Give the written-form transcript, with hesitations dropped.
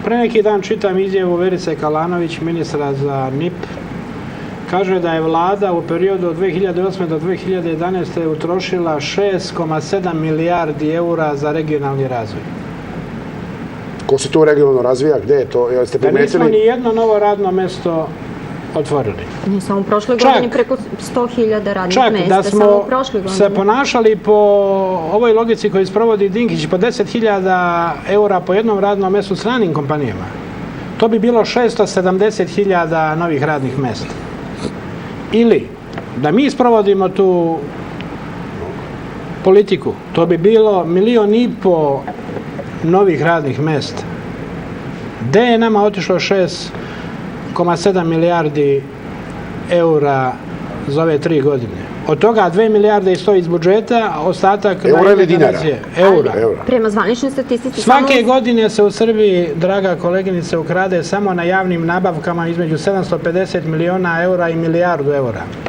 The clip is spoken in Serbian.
Pre neki dan čitam izjavu Verice Kalanović, ministra za NIP. Kaže da je vlada u periodu od 2008. do 2011. utrošila 6,7 milijardi eura za regionalni razvoj. Ko se to regionalno razvija? Gde je to? Jeste Da primetili? nismo ni jedno novo radno mesto otvorili. Ne samo u prošloj godini preko 100.000 radnih mesta. Čak da smo se ponašali po ovoj logici koju sprovodi Dinkić, po 10.000 eura po jednom radnom mestu stranim kompanijama, to bi bilo 670.000 novih radnih mesta. Ili da mi sprovodimo tu politiku, to bi bilo 1,5 miliona novih radnih mesta. Gde je nama otišlo 6,7 milijardi eura za ove 3 godine? Od toga 2 milijarde stoji iz budžeta, a ostatak... Eura ili dinara? Eura. Prema zvaničnoj statistici... Svake godine se u Srbiji, draga koleginice, ukrade samo na javnim nabavkama između 750 miliona eura i milijardu eura.